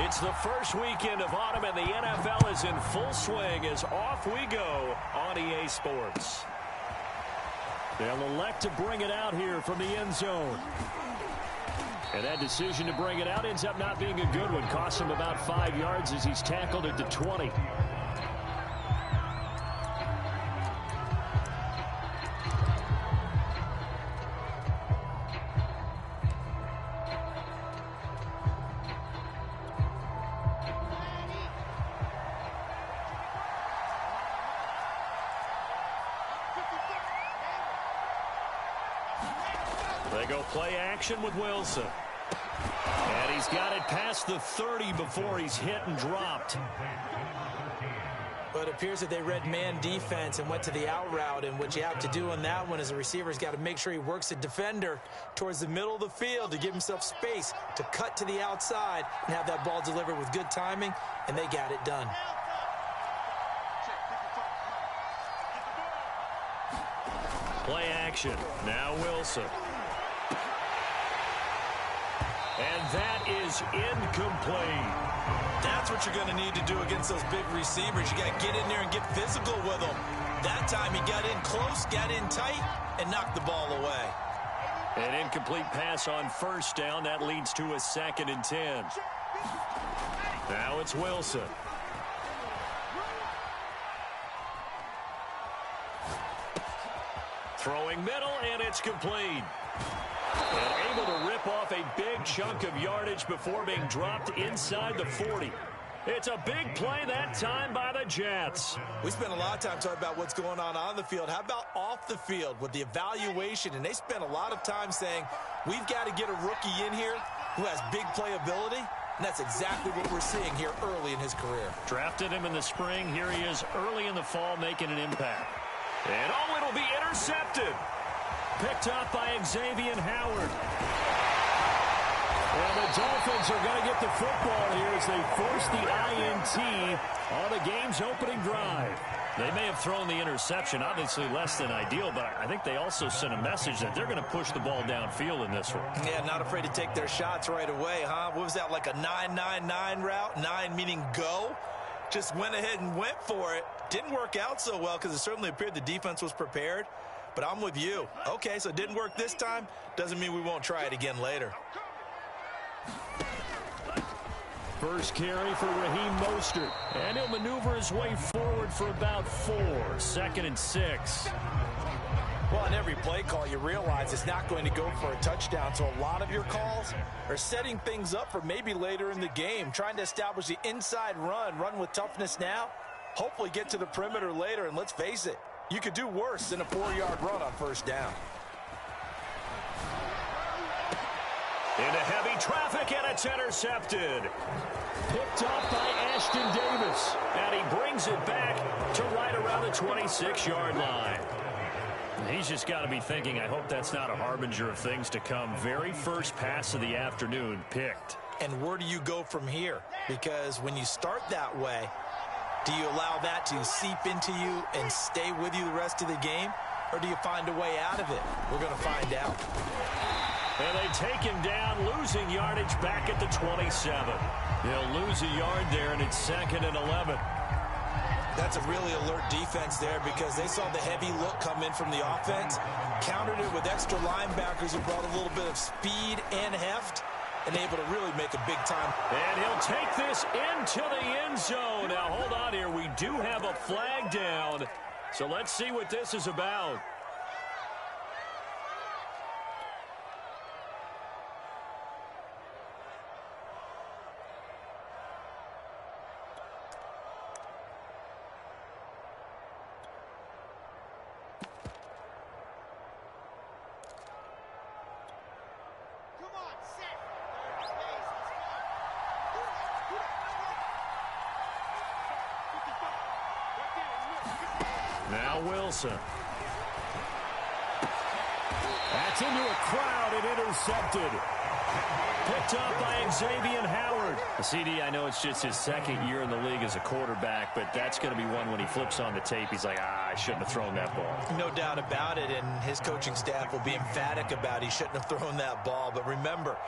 It's the first weekend of autumn, and the NFL is in full swing as off we go on EA Sports. They'll elect to bring it out here from the end zone. And that decision to bring it out ends up not being a good one. Costs him about 5 yards as he's tackled at the 20. They go play action with Wilson. And he's got it past the 30 before he's hit and dropped. But it appears that they read man defense and went to the out route. And what you have to do on that one is the receiver's got to make sure he works the defender towards the middle of the field to give himself space to cut to the outside and have that ball delivered with good timing, and they got it done. Play action. Now Wilson. And that is incomplete. That's what you're going to need to do against those big receivers. You got to get in there and get physical with them. That time he got in close, got in tight, and knocked the ball away. An incomplete pass on first down. That leads to a 2nd and 10. Now it's Wilson. Throwing middle, and it's complete. And able to rip off a big chunk of yardage before being dropped inside the 40. It's a big play that time by the Jets. We spent a lot of time talking about what's going on the field. How about off the field with the evaluation? And they spent a lot of time saying, we've got to get a rookie in here who has big playability. And that's exactly what we're seeing here early in his career. Drafted him in the spring. Here he is early in the fall making an impact. And oh, it'll be intercepted. Picked up by Xavier Howard. Well, the Dolphins are going to get the football here as they force the INT on the game's opening drive. They may have thrown the interception, obviously less than ideal, but I think they also sent a message that they're going to push the ball downfield in this one. Yeah, not afraid to take their shots right away, huh? What was that, like a 9-9-9 route? 9 meaning go? Just went ahead and went for it. Didn't work out so well because it certainly appeared the defense was prepared. But I'm with you. Okay, so it didn't work this time. Doesn't mean we won't try it again later. First carry for Raheem Mostert. And he'll maneuver his way forward for about 4. 2nd and 6. Well, on every play call, you realize it's not going to go for a touchdown. So a lot of your calls are setting things up for maybe later in the game, trying to establish the inside run with toughness now, hopefully get to the perimeter later. And let's face it, you could do worse than a 4-yard run on first down. Into heavy traffic, and it's intercepted. Picked up by Ashton Davis. And he brings it back to right around the 26-yard line. He's just got to be thinking, I hope that's not a harbinger of things to come. Very first pass of the afternoon picked. And where do you go from here? Because when you start that way, do you allow that to seep into you and stay with you the rest of the game? Or do you find a way out of it? We're going to find out. And they take him down, losing yardage back at the 27. They'll lose a yard there, and it's 2nd and 11. That's a really alert defense there because they saw the heavy look come in from the offense, countered it with extra linebackers who brought a little bit of speed and heft, and able to really make a big time. And he'll take this into the end zone. Now, hold on here. We do have a flag down, so let's see what this is about. Now Wilson. That's into a crowd and intercepted. Picked up by Xavier Howard. The CD, I know it's just his 2nd year in the league as a quarterback, but that's going to be one when he flips on the tape. He's like, I shouldn't have thrown that ball. No doubt about it, and his coaching staff will be emphatic about he shouldn't have thrown that ball. But remember,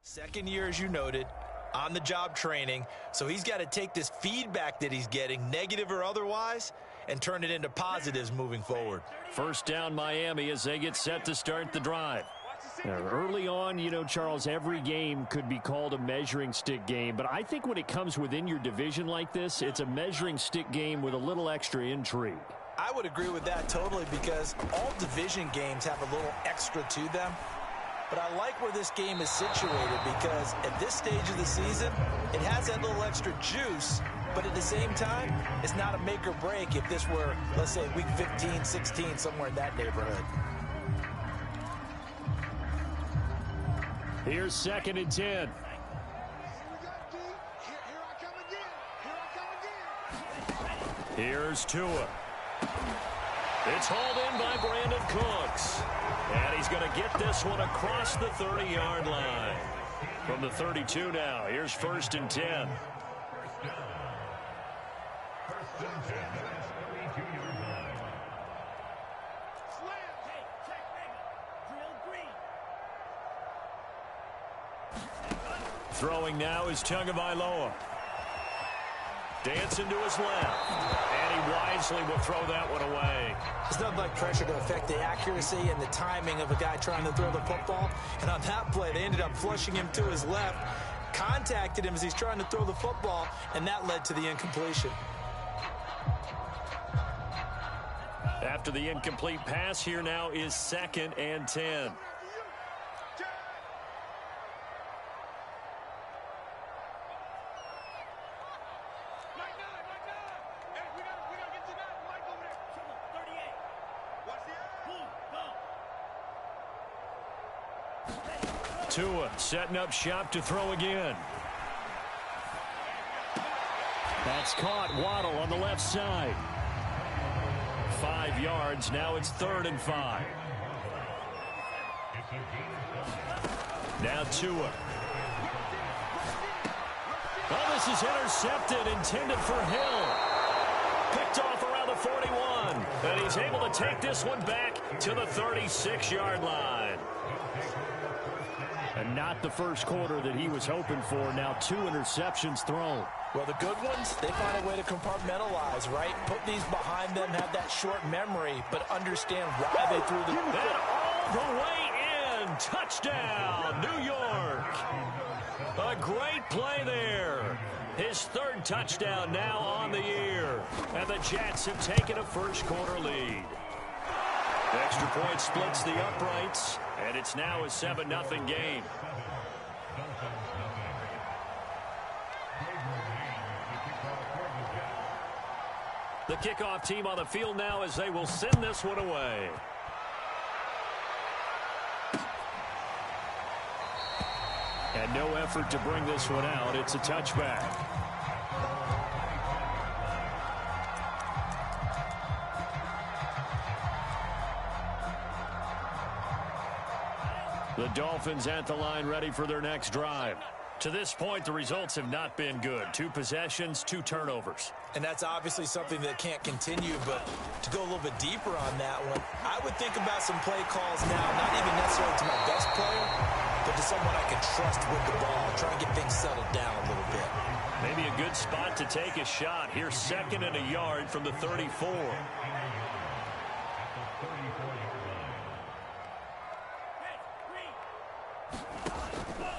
Second year, as you noted, on-the-job training. So he's got to take this feedback that he's getting, negative or otherwise, and turn it into positives moving forward. First down, Miami, as they get set to start the drive. Now, early on, you know, Charles, every game could be called a measuring stick game. But I think when it comes within your division like this, it's a measuring stick game with a little extra intrigue. I would agree with that totally, because all division games have a little extra to them. But I like where this game is situated, because at this stage of the season, it has that little extra juice. But at the same time, it's not a make or break if this were, let's say, week 15, 16, somewhere in that neighborhood. Here's 2nd and 10. Here's Tua. It's hauled in by Brandon Cooks. And he's going to get this one across the 30-yard line. From the 32 now, here's 1st and 10. Throwing now is Tagovailoa. Dancing to his left. And he wisely will throw that one away. There's nothing like pressure to affect the accuracy and the timing of a guy trying to throw the football. And on that play, they ended up flushing him to his left, contacted him as he's trying to throw the football, and that led to the incompletion. After the incomplete pass, here now is 2nd and 10. Tua setting up shop to throw again. That's caught. Waddle on the left side. 5 yards. Now it's 3rd and 5. Now Tua. Oh, this is intercepted, intended for Hill. Picked off around the 41. And he's able to take this one back to the 36-yard line. And not the first quarter that he was hoping for. Now 2 interceptions thrown. Well, the good ones, they find a way to compartmentalize, right? Put these behind them, have that short memory, but understand why they threw the... And all the way in. Touchdown, New York. A great play there. His 3rd touchdown now on the year. And the Jets have taken a first quarter lead. The extra point splits the uprights, and it's now a 7-0 game. The kickoff team on the field now as they will send this one away. And no effort to bring this one out. It's a touchback. The Dolphins at the line, ready for their next drive. To this point, the results have not been good. 2 possessions, 2 turnovers. And that's obviously something that can't continue, but to go a little bit deeper on that one, I would think about some play calls now, not even necessarily to my best player, but to someone I can trust with the ball, try and get things settled down a little bit. Maybe a good spot to take a shot. Here's 2nd and a yard from the 34.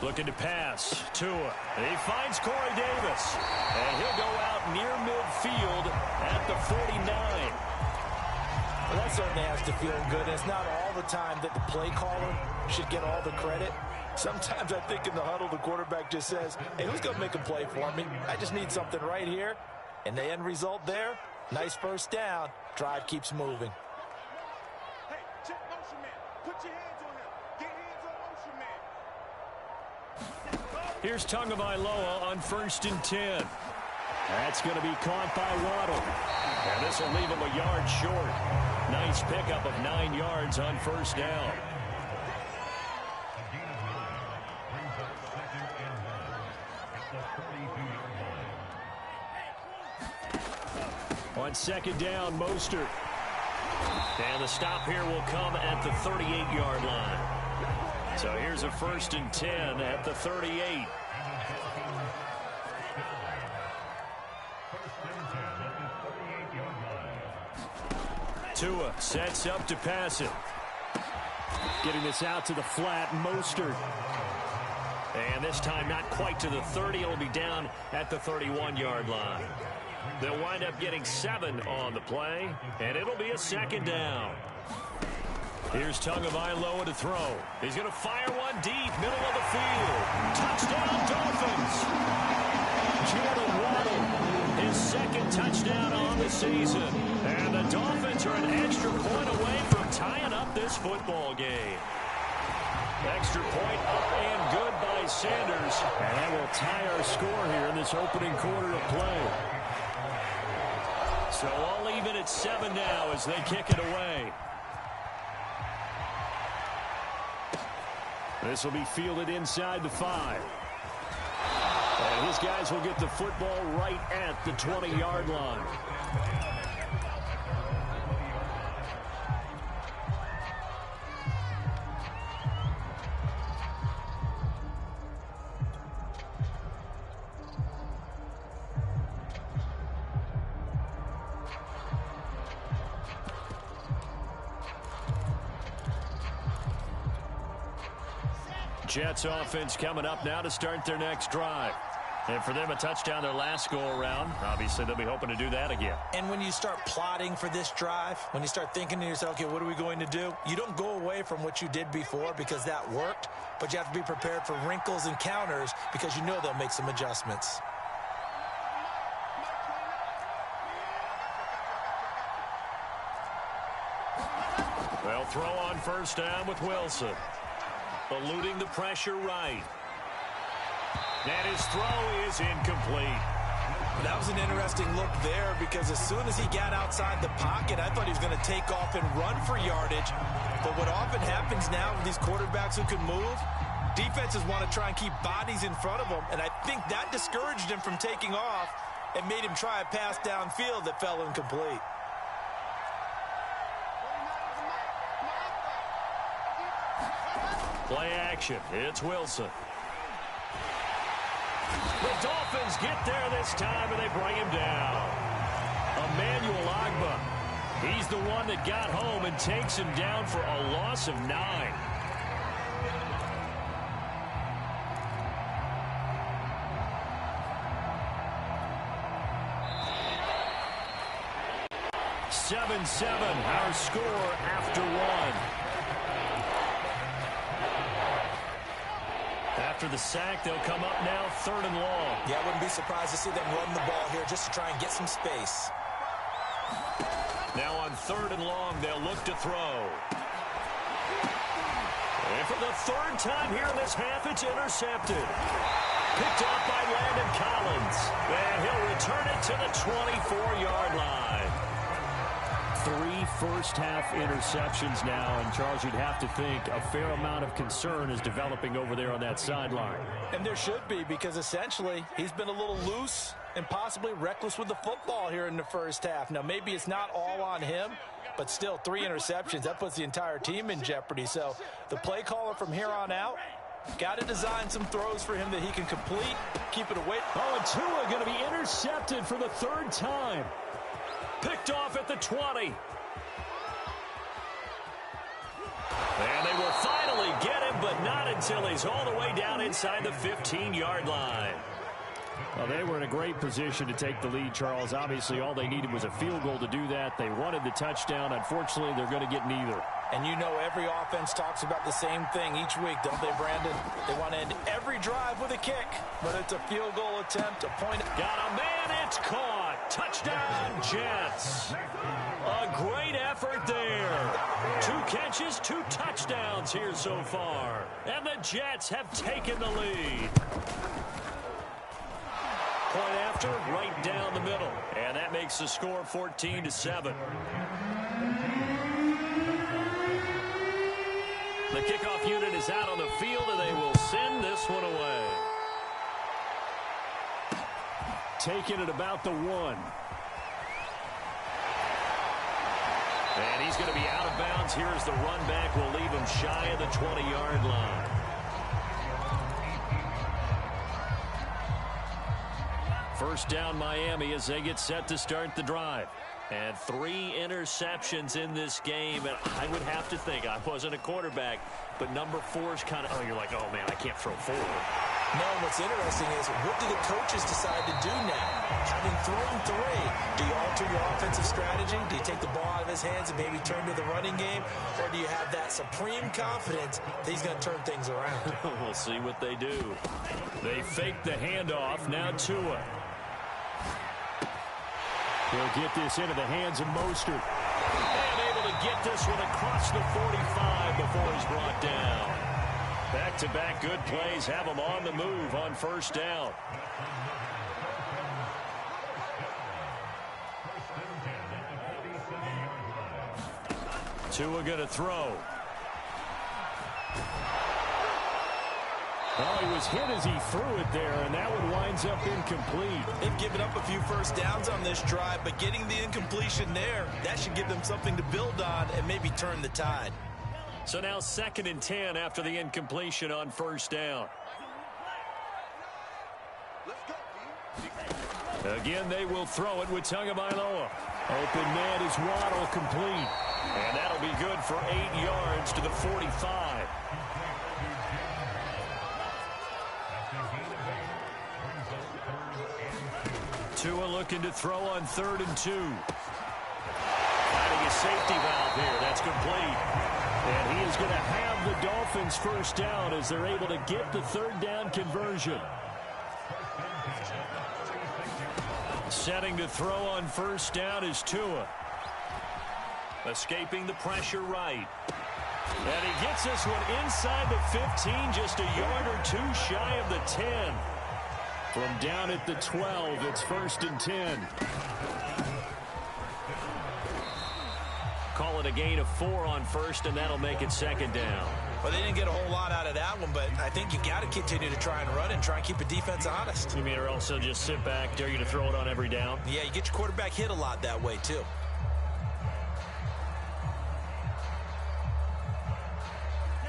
Looking to pass. Tua. He finds Corey Davis. And he'll go out near midfield at the 49. Well, that certainly has to feel good. It's not all the time that the play caller should get all the credit. Sometimes I think in the huddle, the quarterback just says, hey, who's going to make a play for me? I just need something right here. And the end result there, nice first down. Drive keeps moving. Hey, check motion man. Put your hands on him. Get hands on motion man. Here's Tagovailoa on 1st and 10. That's going to be caught by Waddle. And this will leave him a yard short. Nice pickup of 9 yards on 1st down. On 2nd down, Mostert. And the stop here will come at the 38-yard line. So here's a 1st and 10 at the 38. Tua sets up to pass it. Getting this out to the flat, Mostert. And this time not quite to the 30. It'll be down at the 31-yard line. They'll wind up getting 7 on the play, and it'll be a 2nd down. Here's Tagovailoa to throw. He's going to fire one deep, middle of the field. Touchdown, Dolphins. Jalen Waddle, his 2nd touchdown on the season. And the Dolphins are an extra point away from tying up this football game. Extra point up and good by Sanders. And that will tie our score here in this opening quarter of play. So all even at 7 now as they kick it away. This will be fielded inside the 5. And his guys will get the football right at the 20-yard line. Jets offense coming up now to start their next drive. And for them, a touchdown their last go-around. Obviously, they'll be hoping to do that again. And when you start plotting for this drive, when you start thinking to yourself, okay, what are we going to do? You don't go away from what you did before because that worked, but you have to be prepared for wrinkles and counters because you know they'll make some adjustments. They'll throw on 1st down with Wilson. Eluding the pressure right. And his throw is incomplete. That was an interesting look there because as soon as he got outside the pocket, I thought he was going to take off and run for yardage. But what often happens now with these quarterbacks who can move, defenses want to try and keep bodies in front of them. And I think that discouraged him from taking off and made him try a pass downfield that fell incomplete. Play action. It's Wilson. The Dolphins get there this time, and they bring him down. Emmanuel Ogbah. He's the one that got home and takes him down for a loss of 9. Our score after 1. After the sack, they'll come up now 3rd and long. Yeah, I wouldn't be surprised to see them run the ball here just to try and get some space. Now on 3rd and long, they'll look to throw. And for the 3rd time here in this half, it's intercepted. Picked off by Landon Collins. And he'll return it to the 24-yard line. 3 first-half interceptions now, and Charles, you'd have to think a fair amount of concern is developing over there on that sideline. And there should be, because essentially he's been a little loose and possibly reckless with the football here in the first half. Now, maybe it's not all on him, but still 3 interceptions. That puts the entire team in jeopardy. So the play caller from here on out, got to design some throws for him that he can complete, keep it away. Oh, and Tua going to be intercepted for the 3rd time. Picked off at the 20. And they will finally get him, but not until he's all the way down inside the 15-yard line. Well, they were in a great position to take the lead, Charles. Obviously, all they needed was a field goal to do that. They wanted the touchdown. Unfortunately, they're going to get neither. And you know every offense talks about the same thing each week, don't they, Brandon? They want to end every drive with a kick, whether it's a field goal attempt, a point. Got a man, it's caught. Touchdown, Jets. A great effort there. 2 catches, 2 touchdowns here so far. And the Jets have taken the lead. Point after, right down the middle. And that makes the score 14-7. The kickoff unit is out on the field, and they will send this one away. Taking it about the 1. And he's going to be out of bounds here as the run back will leave him shy of the 20-yard line. First down Miami as they get set to start the drive. And 3 interceptions in this game. And I would have to think, I wasn't a quarterback, but number 4 is kind of, oh, you're like, oh, man, I can't throw 4. No, what's interesting is what do the coaches decide to do now? Having thrown 3, do you alter your offensive strategy? Do you take the ball out of his hands and maybe turn to the running game? Or do you have that supreme confidence that he's going to turn things around? We'll see what they do. They fake the handoff. Now Tua. He'll get this into the hands of Mostert. And able to get this one across the 45 before he's brought down. Back-to-back good plays have him on the move on first down. Tua going to throw. Well, he was hit as he threw it there, and that one winds up incomplete. They've given up a few first downs on this drive, but getting the incompletion there, that should give them something to build on and maybe turn the tide. So now 2nd and 10 after the incompletion on first down. Again, they will throw it with Tagovailoa. Open man is Waddle, complete. And that'll be good for 8 yards to the 45. Tua looking to throw on 3rd and 2. Finding a safety valve here. That's complete. And he is going to have the Dolphins first down as they're able to get the 3rd down conversion. Setting to throw on first down is Tua. Escaping the pressure right. And he gets this one inside the 15, just a yard or 2 shy of the 10. From down at the 12, it's 1st and 10. Call it a gain of 4 on first, and that'll make it 2nd down. Well, they didn't get a whole lot out of that one, but I think you got to continue to try and run and try and keep the defense honest. You mean or also just sit back, dare you to throw it on every down? Yeah, you get your quarterback hit a lot that way, too.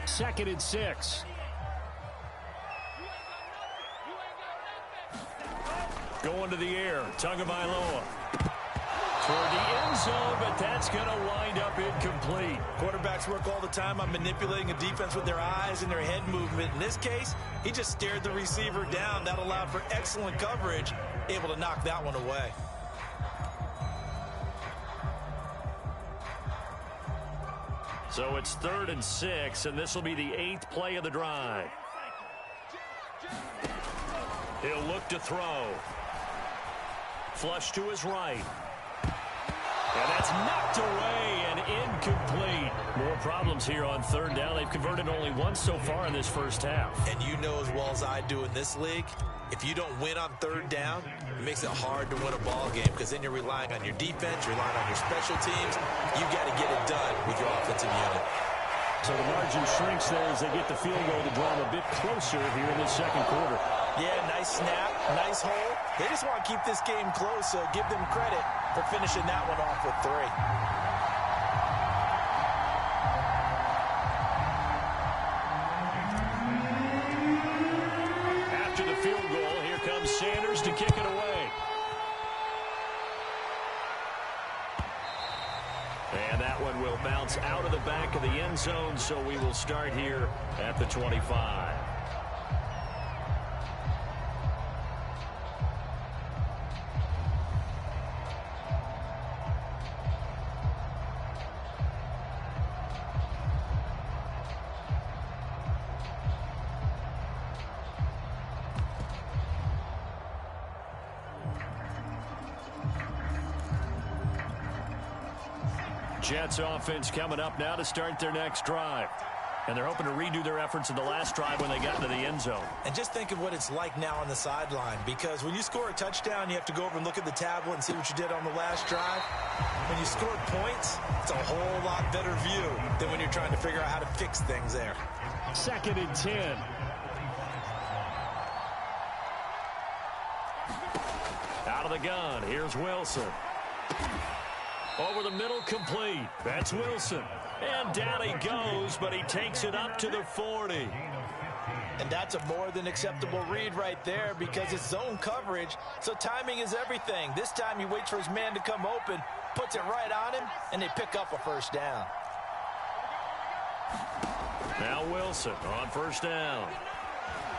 Second and 6. Going to the air, Tagovailoa. Toward the end zone, but that's going to wind up incomplete. Quarterbacks work all the time on manipulating a defense with their eyes and their head movement. In this case, he just stared the receiver down. That allowed for excellent coverage, able to knock that one away. So it's 3rd and 6, and this will be the 8th play of the drive. He'll look to throw. Flush to his right. And that's knocked away and incomplete. More problems here on 3rd down. They've converted only once so far in this first half. And you know as well as I do in this league, if you don't win on 3rd down, it makes it hard to win a ball game because then you're relying on your defense, you're relying on your special teams. You got to get it done with your offensive unit. So the margin shrinks there as they get the field goal to draw them a bit closer here in this 2nd quarter. Yeah, nice snap, nice hole. They just want to keep this game close, so give them credit for finishing that one off with 3. After the field goal, here comes Sanders to kick it away. And that one will bounce out of the back of the end zone, so we will start here at the 25. Jets offense coming up now to start their next drive. And they're hoping to redo their efforts in the last drive when they got into the end zone. And just think of what it's like now on the sideline, because when you score a touchdown, you have to go over and look at the tablet and see what you did on the last drive. When you scored points, it's a whole lot better view than when you're trying to figure out how to fix things there. 2nd and 10. Out of the gun, here's Wilson. Over the middle, complete. That's Wilson. And down he goes, but he takes it up to the 40. And that's a more than acceptable read right there because it's zone coverage, so timing is everything. This time he waits for his man to come open, puts it right on him, and they pick up a first down. Now Wilson on first down.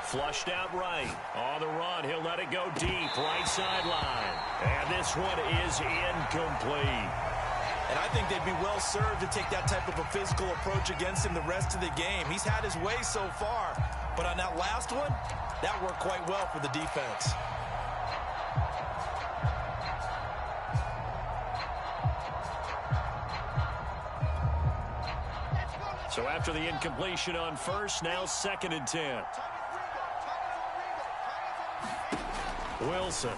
Flushed out right. On the run, he'll let it go deep, right sideline. And this one is incomplete. And I think they'd be well served to take that type of a physical approach against him the rest of the game. He's had his way so far, but on that last one, that worked quite well for the defense. So after the incompletion on first, now 2nd and 10. Wilson.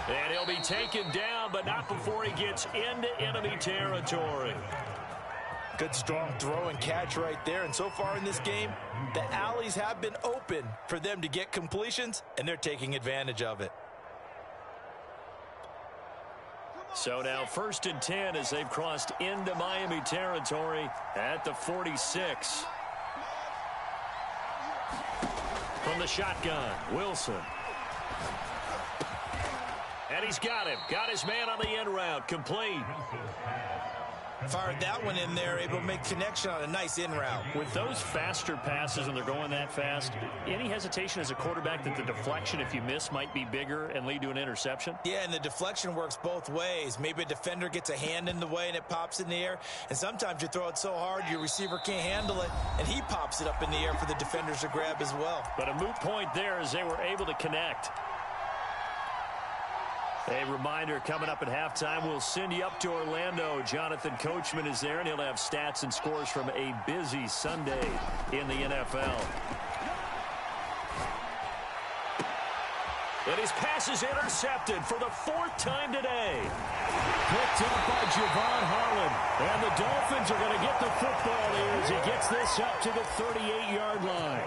And he'll be taken down, but not before he gets into enemy territory. Good strong throw and catch right there. And so far in this game, the alleys have been open for them to get completions, and they're taking advantage of it. So now 1st and 10 as they've crossed into Miami territory at the 46. From the shotgun, Wilson. And he's got him. Got his man on the end route. Complete. Fired that one in there, able to make connection on a nice in route. With those faster passes and they're going that fast, any hesitation as a quarterback that the deflection, if you miss, might be bigger and lead to an interception? Yeah, and the deflection works both ways. Maybe a defender gets a hand in the way and it pops in the air. And sometimes you throw it so hard your receiver can't handle it, and he pops it up in the air for the defenders to grab as well. But a moot point there as they were able to connect. A reminder coming up at halftime, we'll send you up to Orlando. Jonathan Coachman is there, and he'll have stats and scores from a busy Sunday in the NFL. And his pass is intercepted for the 4th time today. Picked up by Javon Holland. And the Dolphins are going to get the football here as he gets this up to the 38-yard line.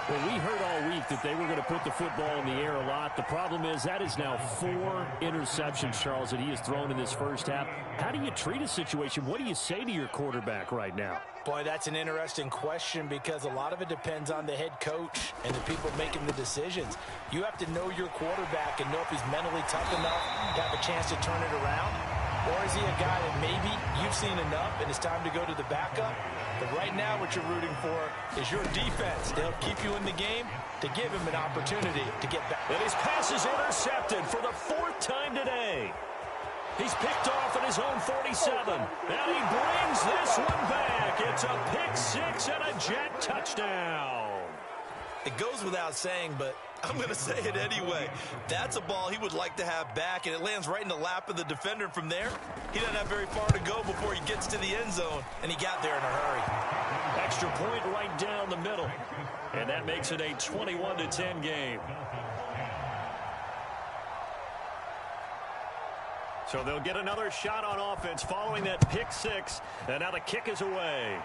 Well, we heard all week that they were going to put the football in the air a lot. The problem is that is now 4 interceptions, Charles, that he has thrown in this first half. How do you treat a situation? What do you say to your quarterback right now? Boy, that's an interesting question because a lot of it depends on the head coach and the people making the decisions. You have to know your quarterback and know if he's mentally tough enough to have a chance to turn it around. Or is he a guy that maybe you've seen enough and it's time to go to the backup? But right now what you're rooting for is your defense to help keep you in the game, to give him an opportunity to get back. And his pass is intercepted for the 4th time today. He's picked off at his own 47. And he brings this one back. It's a pick 6 and a Jet touchdown. It goes without saying, but I'm going to say it anyway. That's a ball he would like to have back, and it lands right in the lap of the defender. From there, he doesn't have very far to go before he gets to the end zone, and he got there in a hurry. Extra point right down the middle. And that makes it a 21-10 game. So they'll get another shot on offense following that pick 6. And now the kick is away.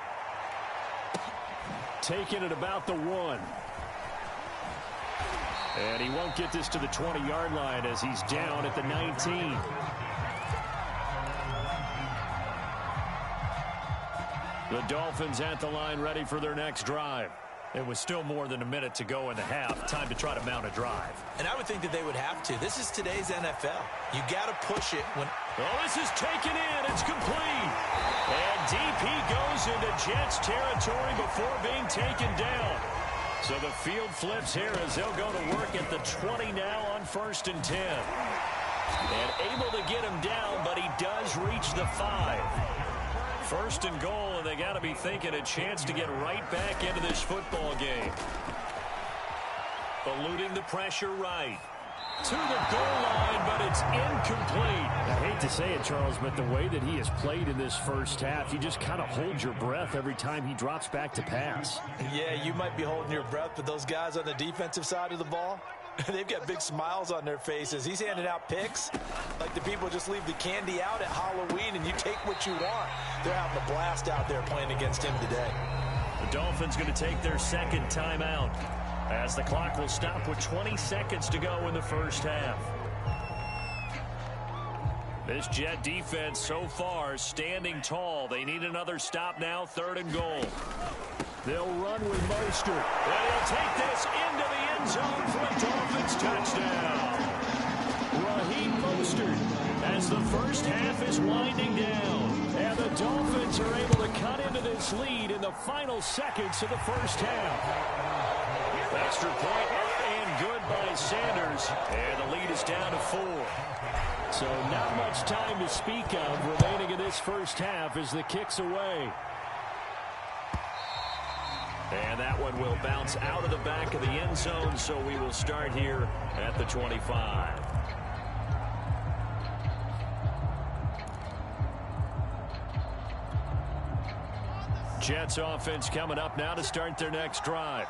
Taking it about the 1. And he won't get this to the 20-yard line as he's down at the 19. The Dolphins at the line ready for their next drive. It was still more than a minute to go in the half. Time to try to mount a drive. And I would think that they would have to. This is today's NFL. You got to push it when... Oh, this is taken in. It's complete. And deep he goes into Jets territory before being taken down. So the field flips here as they'll go to work at the 20 now on 1st and 10. And able to get him down, but he does reach the 5. 1st and goal, and they got to be thinking a chance to get right back into this football game. Eluding the pressure right. To the goal line, but it's incomplete. I hate to say it, Charles, but the way that he has played in this first half, you just kind of hold your breath every time he drops back to pass. Yeah, you might be holding your breath, but those guys on the defensive side of the ball, they've got big smiles on their faces. He's handing out picks like the people just leave the candy out at Halloween and you take what you want. They're having a blast out there playing against him today. The Dolphins going to take their 2nd timeout as the clock will stop with 20 seconds to go in the first half. This Jet defense so far standing tall. They need another stop now, 3rd and goal. They'll run with Mostert. And he'll take this into the end zone for a Dolphins touchdown. Raheem Mostert as the first half is winding down. And the Dolphins are able to cut into this lead in the final seconds of the first half. Extra point and good by Sanders. And the lead is down to 4. So not much time to speak of remaining in this first half as the kick's away. And that one will bounce out of the back of the end zone, so we will start here at the 25. Jets offense coming up now to start their next drive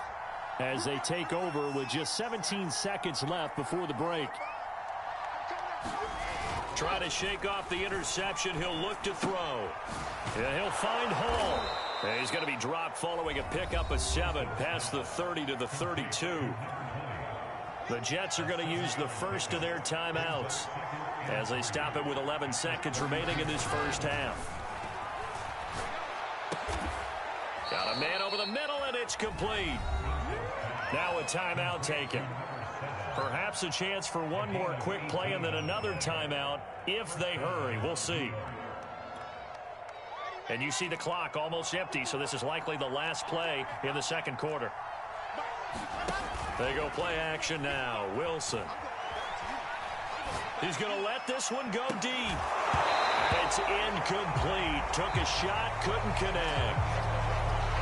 as they take over with just 17 seconds left before the break. Try to shake off the interception. He'll look to throw. Yeah, he'll find Hall. And he's going to be dropped following a pickup of 7 past the 30 to the 32. The Jets are going to use the first of their timeouts as they stop it with 11 seconds remaining in this first half. Got a man over the middle, and it's complete. Now a timeout taken. Perhaps a chance for one more quick play and then another timeout if they hurry. We'll see. And you see the clock almost empty, so this is likely the last play in the second quarter. They go play action now. Wilson. He's going to let this one go deep. It's incomplete. Took a shot, couldn't connect.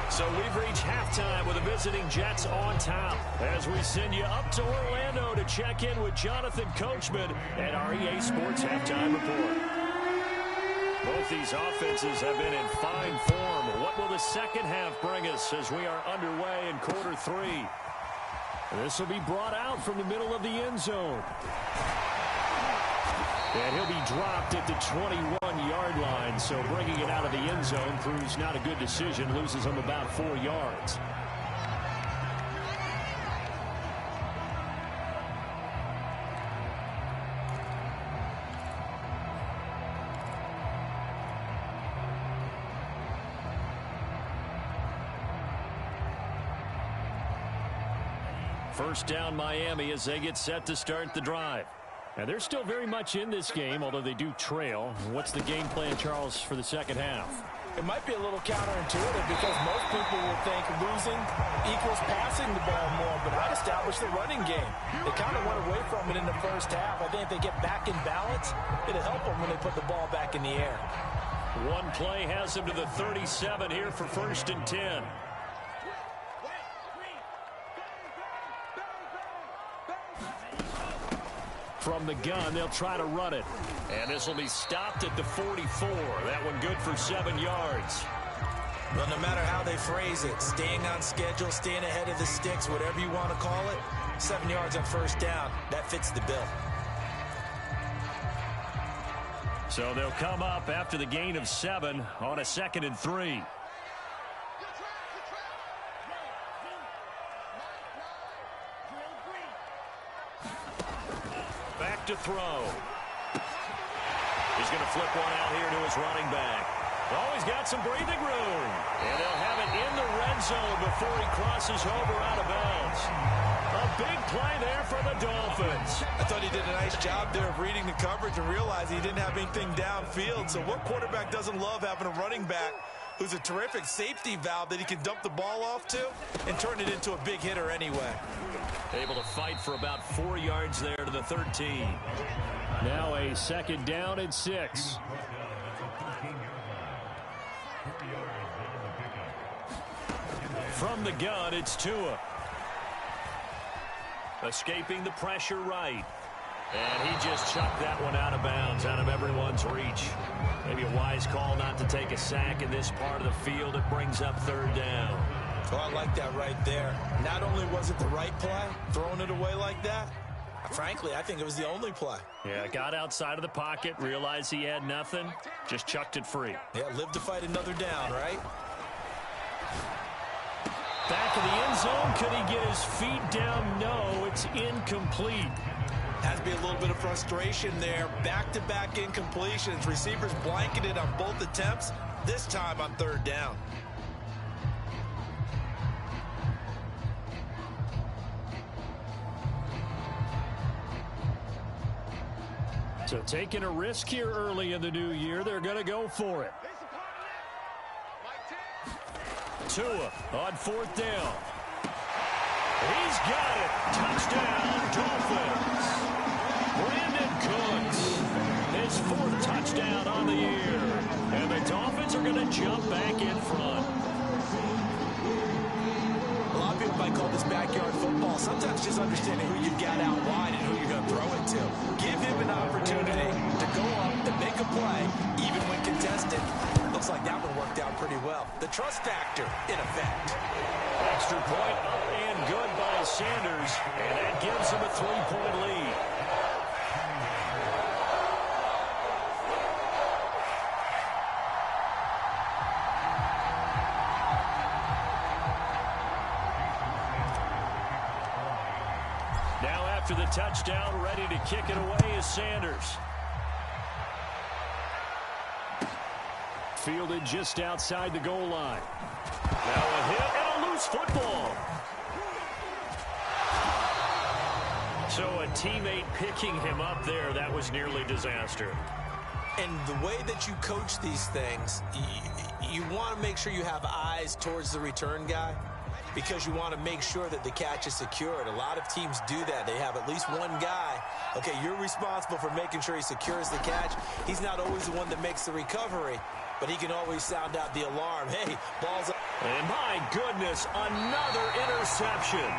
So we've reached halftime with the visiting Jets on top as we send you up to Orlando to check in with Jonathan Coachman and our EA Sports Halftime Report. Both these offenses have been in fine form. What will the second half bring us as we are underway in quarter 3? This will be brought out from the middle of the end zone. And he'll be dropped at the 21-yard line, so bringing it out of the end zone proves not a good decision. Loses him about 4 yards. First down Miami as they get set to start the drive. And they're still very much in this game, although they do trail. What's the game plan, Charles, for the second half? It might be a little counterintuitive because most people will think losing equals passing the ball more, but I'd establish the running game. They kind of went away from it in the first half. I think if they get back in balance, it'll help them when they put the ball back in the air. One play has them to the 37 here for 1st and 10. From the gun, they'll try to run it. And this will be stopped at the 44. That one good for 7 yards. Well, no matter how they phrase it, staying on schedule, staying ahead of the sticks, whatever you want to call it, 7 yards on first down, that fits the bill. So they'll come up after the gain of 7 on a 2nd and 3. To throw. He's going to flip one out here to his running back. Oh, he's got some breathing room. And they'll have it in the red zone before he crosses over out of bounds. A big play there for the Dolphins. I thought he did a nice job there of reading the coverage and realizing he didn't have anything downfield. So what quarterback doesn't love having a running back who's a terrific safety valve that he can dump the ball off to and turn it into a big hitter anyway? Able to fight for about 4 yards there to the 13. Now a 2nd down and 6. From the gun, it's Tua. Escaping the pressure right. And he just chucked that one out of bounds, out of everyone's reach. Maybe a wise call not to take a sack in this part of the field. It brings up 3rd down. Oh, I like that right there. Not only was it the right play, throwing it away like that, frankly, I think it was the only play. Yeah, got outside of the pocket, realized he had nothing, just chucked it free. Yeah, live to fight another down, right? Back of the end zone, could he get his feet down? No, it's incomplete. Has to be a little bit of frustration there. Back-to-back incompletions. Receivers blanketed on both attempts, this time on 3rd down. So taking a risk here early in the new year, they're going to go for it. Tua on 4th down. He's got it. Touchdown, Dolphins. Brandon Cooks, his 4th touchdown on the year. And the Dolphins are going to jump back in front. A lot of people might call this backyard football. Sometimes just understanding who you've got out wide and who you're going to throw it to. Give him an opportunity to go up and make a play, even when contested. Looks like that one worked out pretty well. The trust factor in effect. Extra point up and good by Sanders, and that gives him a 3-point lead. Now after the touchdown, ready to kick it away is Sanders. Fielded just outside the goal line. Now a hit and a loose football. So a teammate picking him up there, that was nearly disaster. And the way that you coach these things, you want to make sure you have eyes towards the return guy because you want to make sure that the catch is secured. A lot of teams do that. They have at least one guy. Okay, you're responsible for making sure he secures the catch. He's not always the one that makes the recovery, but he can always sound out the alarm. Hey, ball's up. And my goodness, another interception.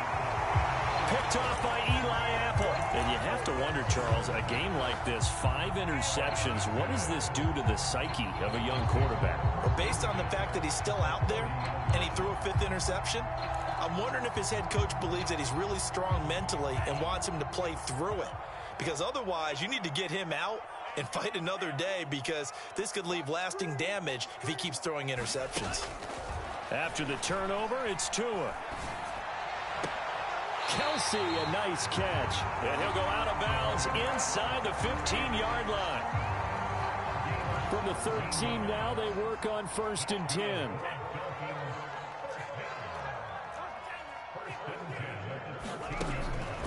Picked off by Eli Apple. And you have to wonder, Charles, a game like this, 5 interceptions, what does this do to the psyche of a young quarterback? Well, based on the fact that he's still out there and he threw a 5th interception, I'm wondering if his head coach believes that he's really strong mentally and wants him to play through it. Because otherwise, you need to get him out and fight another day because this could leave lasting damage if he keeps throwing interceptions. After the turnover, it's Tua. Kelsey, a nice catch. And he'll go out of bounds inside the 15-yard line. From the 13 now, they work on 1st and 10.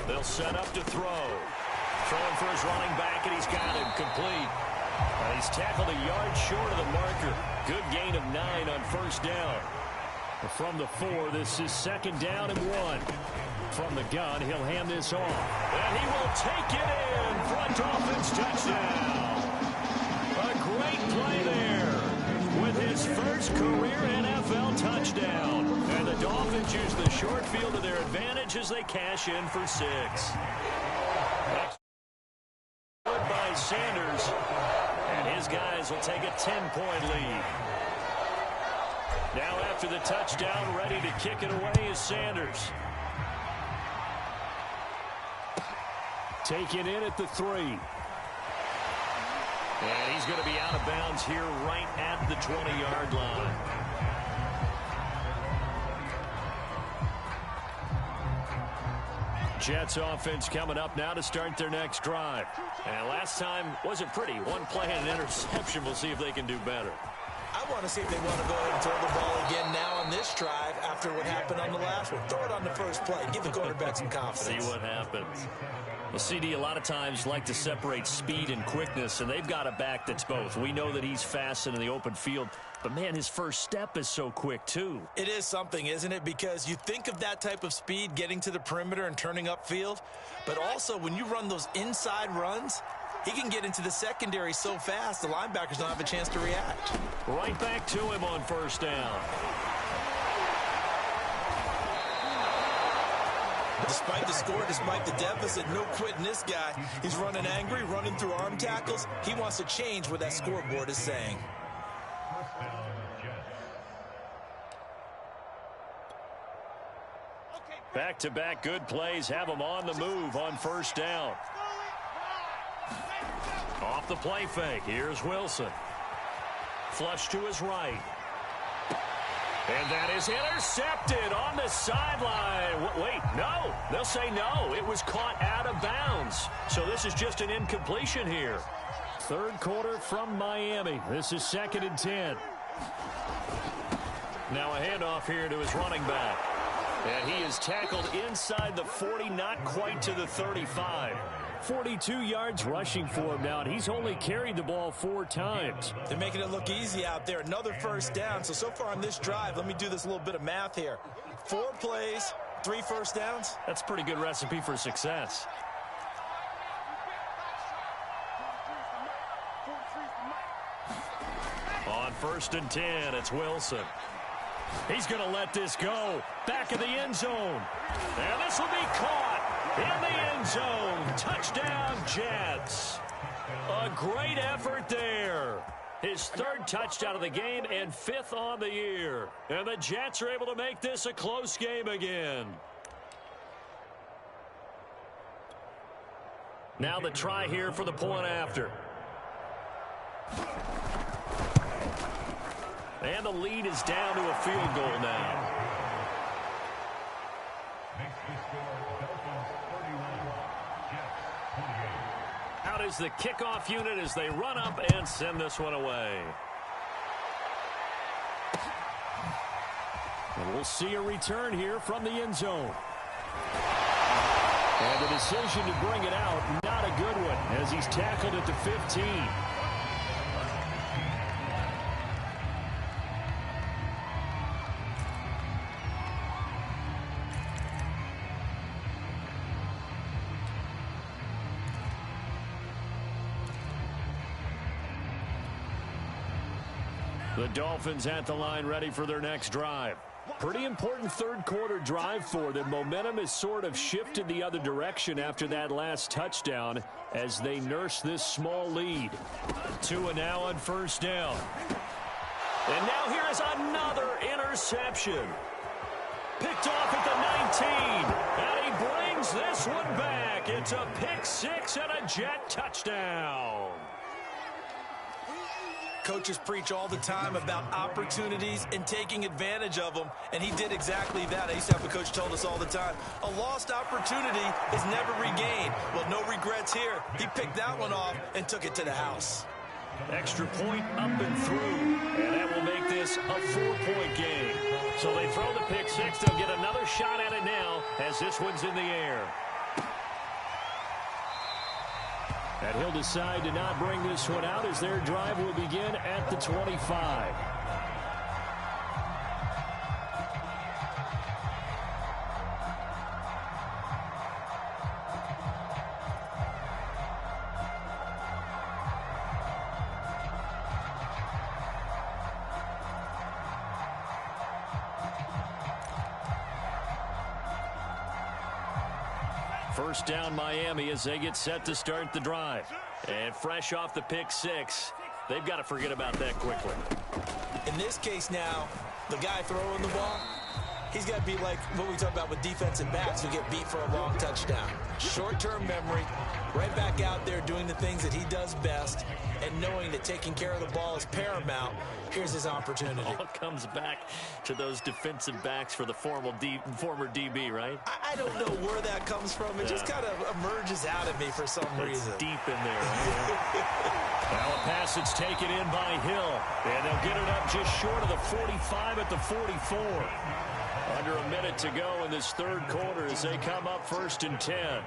They'll set up to throw. Throwing for his running back, and he's got him complete. He's tackled a yard short of the marker. Good gain of 9 on 1st down. From the 4, this is 2nd down and 1. From the gun, he'll hand this off. And he will take it in. Front offense touchdown. A great play there with his first career NFL touchdown. And the Dolphins use the short field to their advantage as they cash in for 6. By Sanders. And his guys will take a 10-point lead. Now after the touchdown, ready to kick it away is Sanders. Taken in at the 3. And he's going to be out of bounds here right at the 20-yard line. Jets offense coming up now to start their next drive. And last time wasn't pretty. One play and an interception. We'll see if they can do better. I want to see if they want to go ahead and throw the ball again now on this drive after what happened on the last one. Throw it on the first play. Give the quarterback some confidence. See what happens. Well, CD, a lot of times like to separate speed and quickness, and they've got a back that's both. We know that he's fast and in the open field, but, man, his first step is so quick, too. It is something, isn't it? Because you think of that type of speed getting to the perimeter and turning upfield, but also when you run those inside runs, he can get into the secondary so fast the linebackers don't have a chance to react. Right back to him on 1st down. Despite the score, despite the deficit, no quitting this guy. He's running angry, running through arm tackles. He wants to change what that scoreboard is saying. Back-to-back good plays have him on the move on 1st down. Off the play fake, here's Wilson. Flush to his right. And that is intercepted on the sideline. Wait, no. They'll say no. It was caught out of bounds. So this is just an incompletion here. 3rd quarter from Miami. This is 2nd and 10. Now a handoff here to his running back. And he is tackled inside the 40, not quite to the 35. 42 yards rushing for him now, and he's only carried the ball 4 times. They're making it look easy out there. Another first down. So far on this drive, let me do this little bit of math here. 4 plays, 3 first downs. That's a pretty good recipe for success. On 1st and 10, it's Wilson. He's going to let this go. Back of the end zone. And this will be caught in the end zone. Touchdown, Jets. A great effort there. His 3rd touchdown of the game and 5th on the year. And the Jets are able to make this a close game again. Now the try here for the point after. And the lead is down to a field goal now. Out is the kickoff unit as they run up and send this one away. And we'll see a return here from the end zone. And the decision to bring it out, not a good one, as he's tackled at the 15. The Dolphins at the line ready for their next drive. Pretty important 3rd quarter drive for them. Momentum has sort of shifted the other direction after that last touchdown as they nurse this small lead. Tua now on 1st down. And now here is another interception. Picked off at the 19. And he brings this one back. It's a pick 6 and a Jet touchdown. Coaches preach all the time about opportunities and taking advantage of them, and he did exactly that. I used to have a coach told us all the time, a lost opportunity is never regained. Well, no regrets here. He picked that one off and took it to the house. Extra point up and through, and that will make this a 4-point game. So they throw the pick 6. They'll get another shot at it now as this one's in the air. And he'll decide to not bring this one out as their drive will begin at the 25. First down Miami as they get set to start the drive. And fresh off the pick 6, they've got to forget about that quickly. In this case now, the guy throwing the ball, he's got to be like what we talk about with defensive backs who get beat for a long touchdown. Short-term memory, right back out there doing the things that he does best, and knowing that taking care of the ball is paramount. Here's his opportunity. All comes back to those defensive backs for the former DB, right? I don't know where that comes from. It just kind of emerges out of me for some reason. It's deep in there. Right? Now a pass that's taken in by Hill. And they'll get it up just short of the 45 at the 44. Under a minute to go in this 3rd quarter as they come up 1st and 10.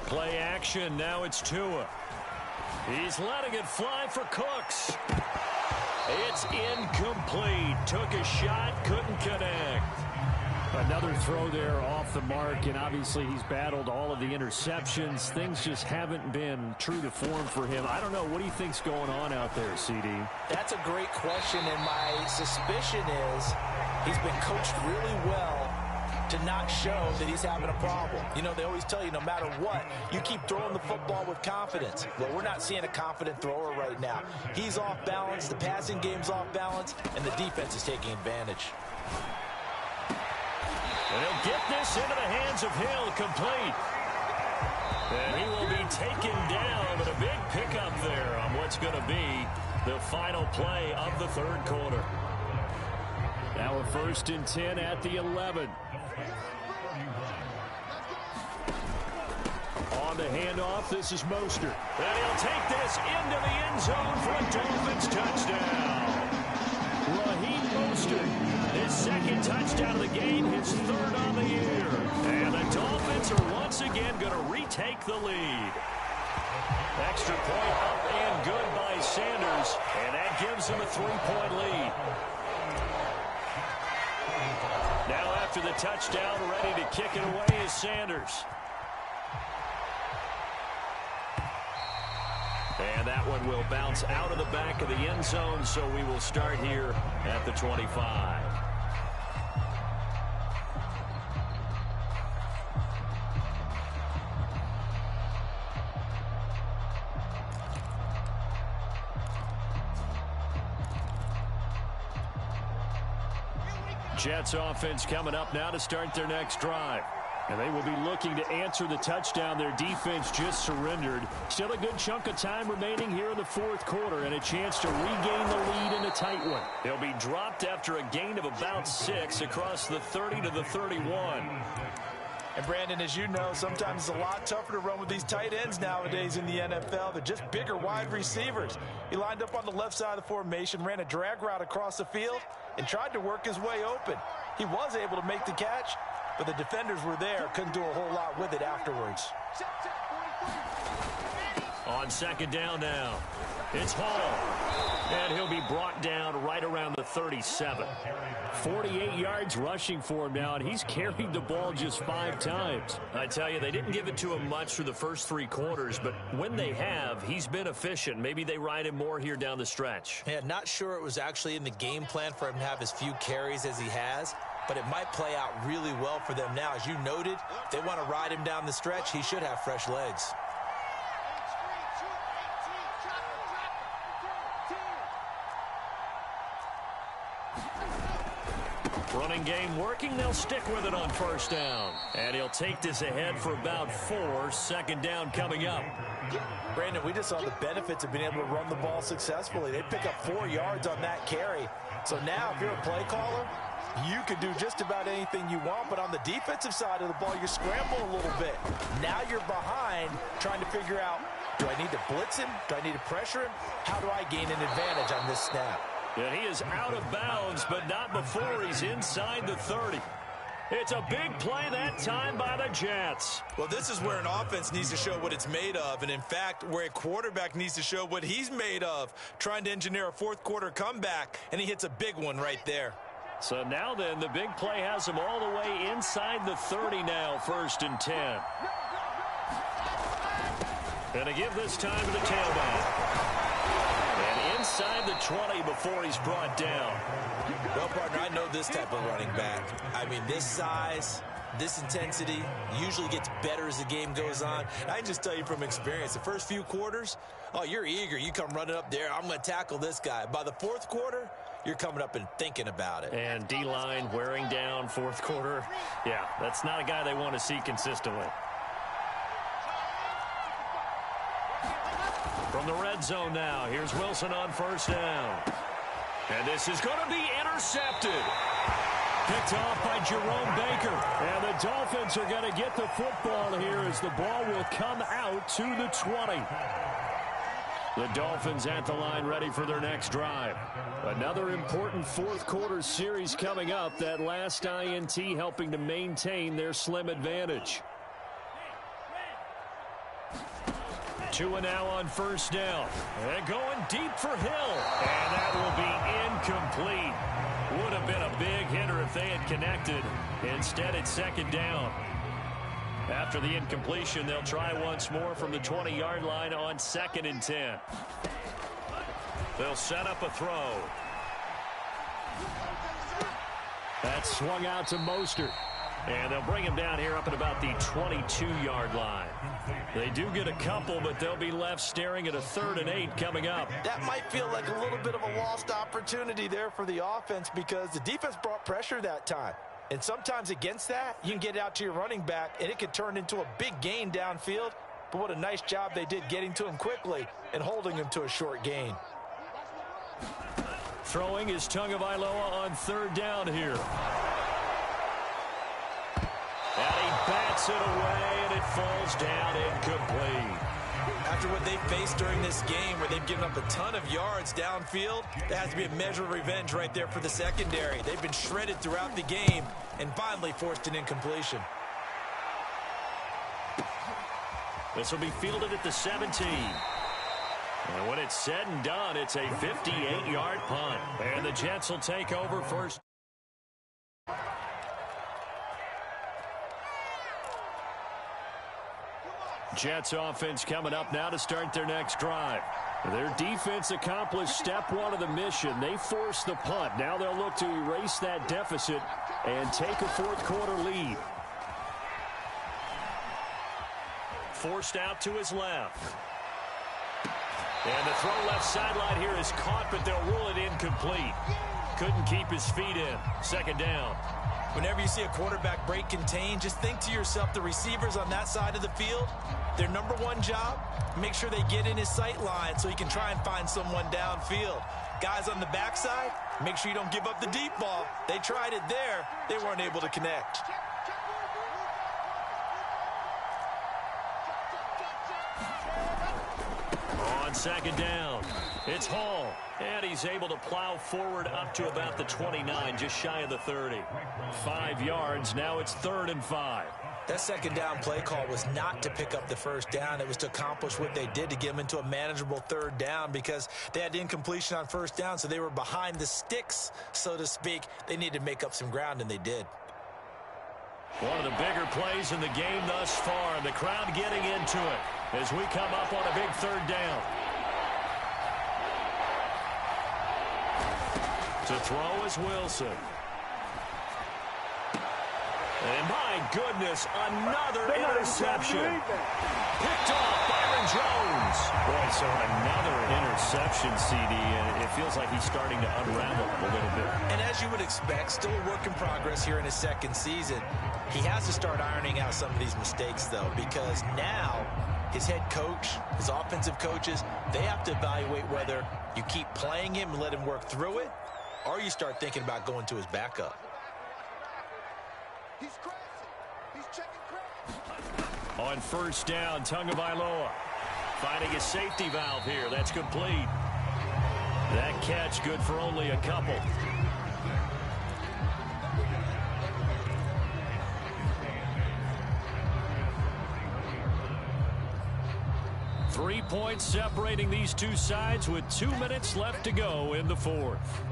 Play action. Now it's Tua. He's letting it fly for Cooks. It's incomplete. Took a shot, couldn't connect. Another throw there off the mark, and obviously he's battled all of the interceptions. Things just haven't been true to form for him. I don't know. What do you think's going on out there, CD? That's a great question, and my suspicion is he's been coached really well to not show that he's having a problem. You know, they always tell you no matter what, you keep throwing the football with confidence. Well, we're not seeing a confident thrower right now. He's off balance, the passing game's off balance, and the defense is taking advantage. And he'll get this into the hands of Hill, complete. And he will be taken down, but a big pickup there on what's going to be the final play of the 3rd quarter. Now a 1st and 10 at the 11. On the handoff, this is Mostert. And he'll take this into the end zone for a Dolphins touchdown. Raheem Mostert, his 2nd touchdown of the game, his 3rd on the year. take the lead. Extra point up and good by Sanders, and that gives them a 3-point lead. Now after the touchdown, ready to kick it away is Sanders. And that one will bounce out of the back of the end zone, so we will start here at the 25. Jets offense coming up now to start their next drive. And they will be looking to answer the touchdown their defense just surrendered. Still a good chunk of time remaining here in the fourth quarter and a chance to regain the lead in a tight one. They'll be dropped after a gain of about 6 across the 30 to the 31. And Brandon, as you know, sometimes it's a lot tougher to run with these tight ends nowadays in the NFL. They're just bigger wide receivers. He lined up on the left side of the formation, ran a drag route across the field, and tried to work his way open. He was able to make the catch, but the defenders were there, couldn't do a whole lot with it afterwards. On second down now, it's Hall, and he'll be brought down right around the 37. 48 yards rushing for him now, and he's carried the ball just 5 times. I tell you, they didn't give it to him much through the first 3 quarters, but when they have, he's been efficient. Maybe they ride him more here down the stretch. Yeah, not sure it was actually in the game plan for him to have as few carries as he has, but it might play out really well for them now. As you noted, if they want to ride him down the stretch, he should have fresh legs. Running game working. They'll stick with it on first down. And he'll take this ahead for about 4. Second down coming up. Brandon, we just saw the benefits of being able to run the ball successfully. They pick up 4 yards on that carry. So now if you're a play caller, you can do just about anything you want, but on the defensive side of the ball, you're scrambling a little bit. Now you're behind trying to figure out, do I need to blitz him? Do I need to pressure him? How do I gain an advantage on this snap? And he is out of bounds, but not before he's inside the 30. It's a big play that time by the Jets. Well, this is where an offense needs to show what it's made of, and in fact, where a quarterback needs to show what he's made of, trying to engineer a fourth quarter comeback, and he hits a big one right there. So now then, the big play has him all the way inside the 30 now, 1st and 10. And to give this time to the tailback. And inside the 20 before he's brought down. Well, partner, I know this type of running back. I mean, this size, this intensity usually gets better as the game goes on. I can just tell you from experience, the first few quarters, oh, you're eager. You come running up there, I'm going to tackle this guy. By the fourth quarter, you're coming up and thinking about it. And D-line wearing down fourth quarter. Yeah, that's not a guy they want to see consistently. From the red zone now, here's Wilson on first down. And this is going to be intercepted. Picked off by Jerome Baker. And the Dolphins are going to get the football here as the ball will come out to the 20. The Dolphins at the line ready for their next drive. Another important fourth quarter series coming up. That last INT helping to maintain their slim advantage. 2 now on first down. And going deep for Hill. And that will be incomplete. Would have been a big hitter if they had connected. Instead, it's second down. After the incompletion, they'll try once more from the 20-yard line on 2nd and 10. They'll set up a throw. That's swung out to Mostert. And they'll bring him down here up at about the 22-yard line. They do get a couple, but they'll be left staring at a 3rd and 8 coming up. That might feel like a little bit of a lost opportunity there for the offense because the defense brought pressure that time. And sometimes against that, you can get out to your running back, and it could turn into a big gain downfield. But what a nice job they did getting to him quickly and holding him to a short gain. Throwing is Tagovailoa on 3rd down here. And he bats it away, and it falls down incomplete. After what they've faced during this game where they've given up a ton of yards downfield, there has to be a measure of revenge right there for the secondary. They've been shredded throughout the game and finally forced an incompletion. This will be fielded at the 17. And when it's said and done, it's a 58-yard punt. And the Jets will take over first. Jets offense coming up now to start their next drive. Their defense accomplished step one of the mission. They forced the punt. Now they'll look to erase that deficit and take a fourth-quarter lead. Forced out to his left. And the throw left sideline here is caught, but they'll rule it incomplete. Couldn't keep his feet in. Second down. Whenever you see a quarterback break contain, just think to yourself, the receivers on that side of the field, their number one job, make sure they get in his sight line so he can try and find someone downfield. Guys on the backside, make sure you don't give up the deep ball. They tried it there. They weren't able to connect. On second down, it's Hall. And he's able to plow forward up to about the 29, just shy of the 30. 5 yards, now it's 3rd and 5. That second down play call was not to pick up the first down. It was to accomplish what they did to get them into a manageable 3rd down because they had incompletion on first down, so they were behind the sticks, so to speak. They needed to make up some ground, and they did. One of the bigger plays in the game thus far, and the crowd getting into it as we come up on a big 3rd down. To throw is Wilson. And my goodness, another interception. Picked off Byron Jones. Boy, so another interception, CD, and it feels like he's starting to unravel a little bit. And as you would expect, still a work in progress here in his second season. He has to start ironing out some of these mistakes, though, because now his head coach, his offensive coaches, they have to evaluate whether you keep playing him and let him work through it, or you start thinking about going to his backup. He's crazy. He's checking crazy. On first down, Tagovailoa finding a safety valve here. That's complete. That catch good for only a couple. Three points separating these two sides with 2 minutes left to go in the fourth.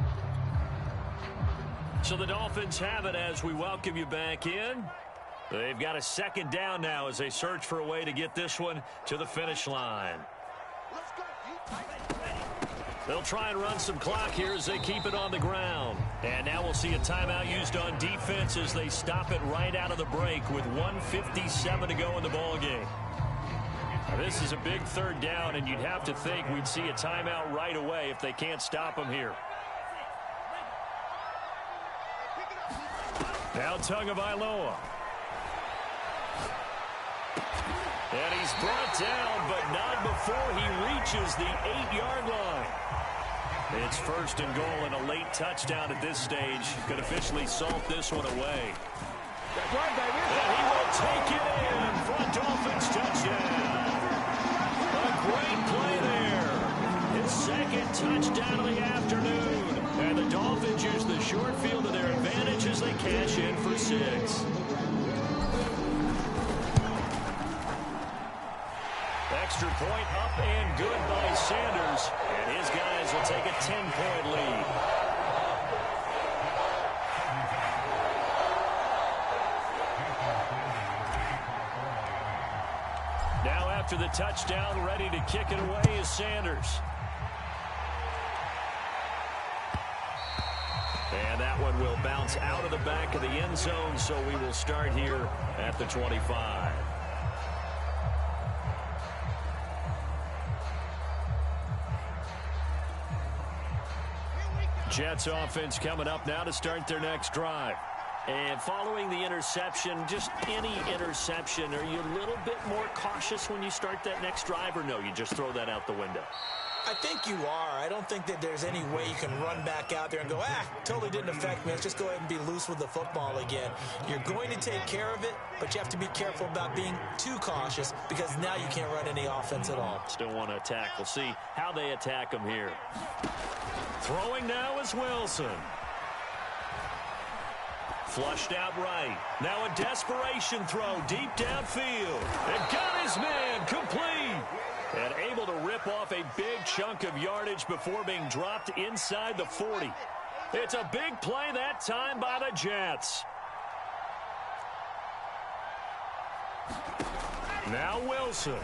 So the Dolphins have it as we welcome you back in. They've got a second down now as they search for a way to get this one to the finish line. They'll try and run some clock here as they keep it on the ground. And now we'll see a timeout used on defense as they stop it right out of the break with 1:57 to go in the ballgame. This is a big 3rd down, and you'd have to think we'd see a timeout right away if they can't stop them here. Now Tagovailoa. And he's brought down, but not before he reaches the 8-yard line. It's 1st and goal, and a late touchdown at this stage could officially salt this one away. And he will take it in for a Dolphins touchdown. A great play there. His second touchdown of the afternoon. And the Dolphins use the short field to their advantage as they cash in for 6. Extra point up and good by Sanders. And his guys will take a 10-point lead. Now after the touchdown, ready to kick it away is Sanders. And that one will bounce out of the back of the end zone, so we will start here at the 25. Jets offense coming up now to start their next drive. And following the interception, just any interception, are you a little bit more cautious when you start that next drive, or no, you just throw that out the window? I think you are. I don't think that there's any way you can run back out there and go, totally didn't affect me. Let's just go ahead and be loose with the football again. You're going to take care of it, but you have to be careful about being too cautious because now you can't run any offense at all. Still want to attack. We'll see how they attack them here. Throwing now is Wilson. Flushed out right. Now a desperation throw deep downfield. And got his man complete. And able to rip off a big chunk of yardage before being dropped inside the 40. It's a big play that time by the Jets. Now Wilson.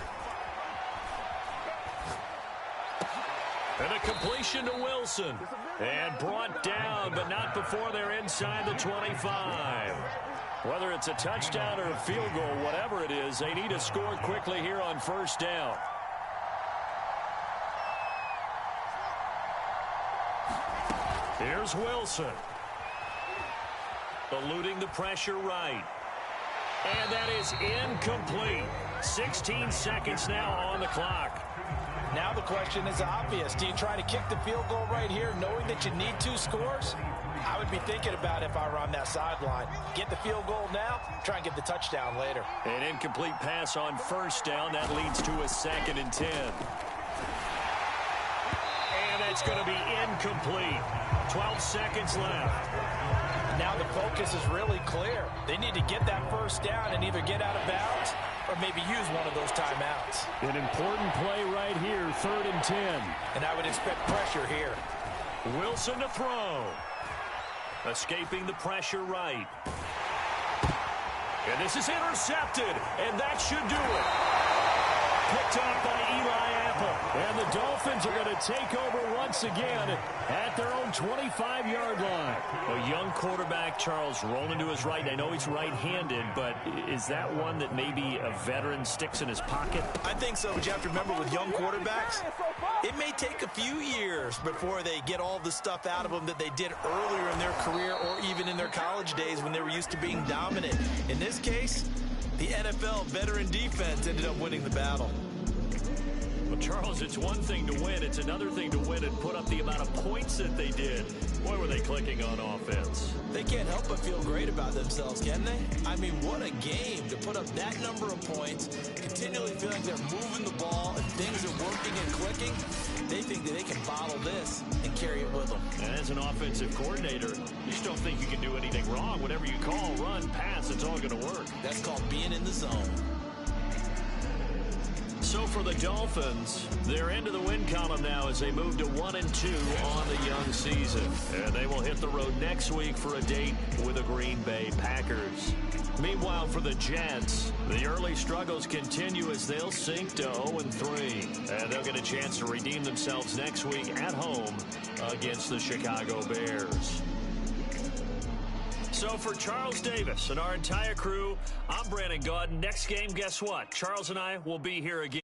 And a completion to Wilson. And brought down, but not before they're inside the 25. Whether it's a touchdown or a field goal, whatever it is, they need to score quickly here on first down. Here's Wilson. Eluding the pressure right. And that is incomplete. 16 seconds now on the clock. Now the question is obvious. Do you try to kick the field goal right here knowing that you need 2 scores? I would be thinking about it if I were on that sideline. Get the field goal now, try and get the touchdown later. An incomplete pass on first down. That leads to a 2nd and 10. And that's going to be incomplete. 12 seconds left. Now the focus is really clear. They need to get that first down and either get out of bounds or maybe use one of those timeouts. An important play right here, 3rd and 10. And I would expect pressure here. Wilson to throw. Escaping the pressure right. And this is intercepted, and that should do it. Picked off by Eli Apple. And the Dolphins are going to take over once again at their own 25-yard line. A young quarterback, Charles, rolling to his right. I know he's right-handed, but is that one that maybe a veteran sticks in his pocket? I think so, but you have to remember with young quarterbacks, it may take a few years before they get all the stuff out of them that they did earlier in their career or even in their college days when they were used to being dominant. In this case, the NFL veteran defense ended up winning the battle. Well, Charles, it's one thing to win. It's another thing to win and put up the amount of points that they did. Boy, were they clicking on offense. They can't help but feel great about themselves, can they? I mean, what a game to put up that number of points, continually feeling they're moving the ball and things are working and clicking. They think that they can bottle this and carry it with them. And as an offensive coordinator, you just don't think you can do anything wrong. Whatever you call, run, pass, it's all going to work. That's called being in the zone. So for the Dolphins, they're into the win column now as they move to 1-2 on the young season. And they will hit the road next week for a date with the Green Bay Packers. Meanwhile, for the Jets, the early struggles continue as they'll sink to 0-3. And they'll get a chance to redeem themselves next week at home against the Chicago Bears. So for Charles Davis and our entire crew, I'm Brandon Gaudin. Next game, guess what? Charles and I will be here again.